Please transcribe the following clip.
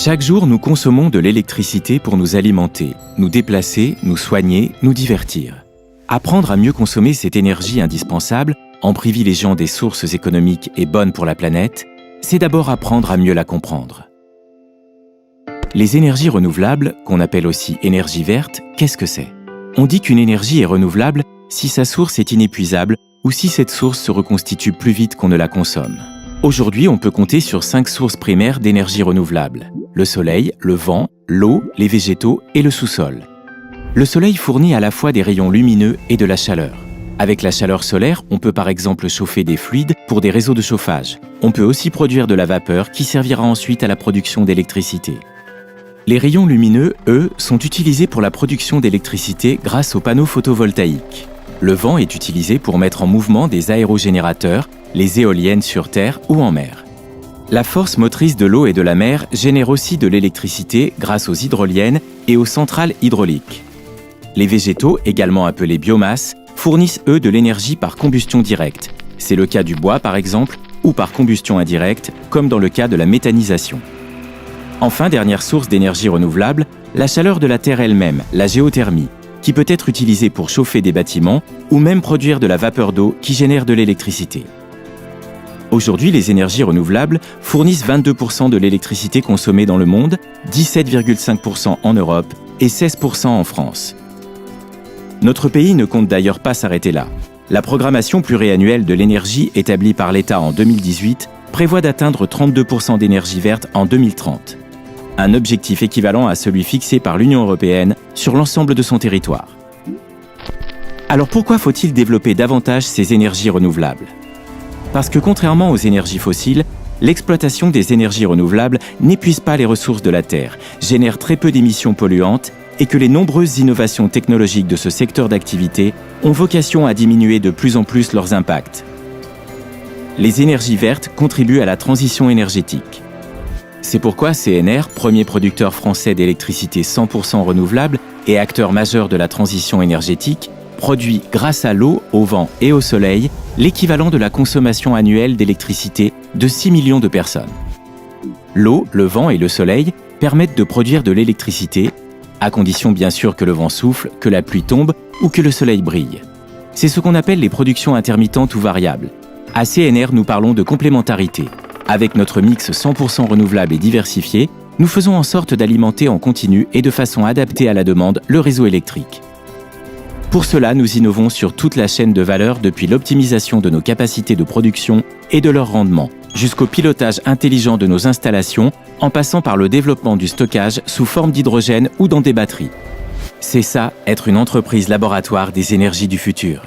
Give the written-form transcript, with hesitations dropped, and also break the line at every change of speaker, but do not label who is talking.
Chaque jour, nous consommons de l'électricité pour nous alimenter, nous déplacer, nous soigner, nous divertir. Apprendre à mieux consommer cette énergie indispensable, en privilégiant des sources économiques et bonnes pour la planète, c'est d'abord apprendre à mieux la comprendre. Les énergies renouvelables, qu'on appelle aussi énergie verte, qu'est-ce que c'est? On dit qu'une énergie est renouvelable si sa source est inépuisable ou si cette source se reconstitue plus vite qu'on ne la consomme. Aujourd'hui, on peut compter sur 5 sources primaires d'énergie renouvelable: le soleil, le vent, l'eau, les végétaux et le sous-sol. Le soleil fournit à la fois des rayons lumineux et de la chaleur. Avec la chaleur solaire, on peut par exemple chauffer des fluides pour des réseaux de chauffage. On peut aussi produire de la vapeur qui servira ensuite à la production d'électricité. Les rayons lumineux, eux, sont utilisés pour la production d'électricité grâce aux panneaux photovoltaïques. Le vent est utilisé pour mettre en mouvement des aérogénérateurs, les éoliennes sur terre ou en mer. La force motrice de l'eau et de la mer génère aussi de l'électricité grâce aux hydroliennes et aux centrales hydrauliques. Les végétaux, également appelés biomasse, fournissent eux de l'énergie par combustion directe. C'est le cas du bois par exemple, ou par combustion indirecte, comme dans le cas de la méthanisation. Enfin, dernière source d'énergie renouvelable, la chaleur de la Terre elle-même, la géothermie, qui peut être utilisée pour chauffer des bâtiments ou même produire de la vapeur d'eau qui génère de l'électricité. Aujourd'hui, les énergies renouvelables fournissent 22% de l'électricité consommée dans le monde, 17,5% en Europe et 16% en France. Notre pays ne compte d'ailleurs pas s'arrêter là. La programmation pluriannuelle de l'énergie établie par l'État en 2018 prévoit d'atteindre 32% d'énergie verte en 2030. Un objectif équivalent à celui fixé par l'Union européenne sur l'ensemble de son territoire. Alors pourquoi faut-il développer davantage ces énergies renouvelables? Parce que contrairement aux énergies fossiles, l'exploitation des énergies renouvelables n'épuise pas les ressources de la Terre, génère très peu d'émissions polluantes et que les nombreuses innovations technologiques de ce secteur d'activité ont vocation à diminuer de plus en plus leurs impacts. Les énergies vertes contribuent à la transition énergétique. C'est pourquoi CNR, premier producteur français d'électricité 100% renouvelable et acteur majeur de la transition énergétique, produit grâce à l'eau, au vent et au soleil l'équivalent de la consommation annuelle d'électricité de 6 millions de personnes. L'eau, le vent et le soleil permettent de produire de l'électricité, à condition bien sûr que le vent souffle, que la pluie tombe ou que le soleil brille. C'est ce qu'on appelle les productions intermittentes ou variables. À CNR, nous parlons de complémentarité. Avec notre mix 100% renouvelable et diversifié, nous faisons en sorte d'alimenter en continu et de façon adaptée à la demande le réseau électrique. Pour cela, nous innovons sur toute la chaîne de valeur depuis l'optimisation de nos capacités de production et de leur rendement, jusqu'au pilotage intelligent de nos installations, en passant par le développement du stockage sous forme d'hydrogène ou dans des batteries. C'est ça, être une entreprise laboratoire des énergies du futur.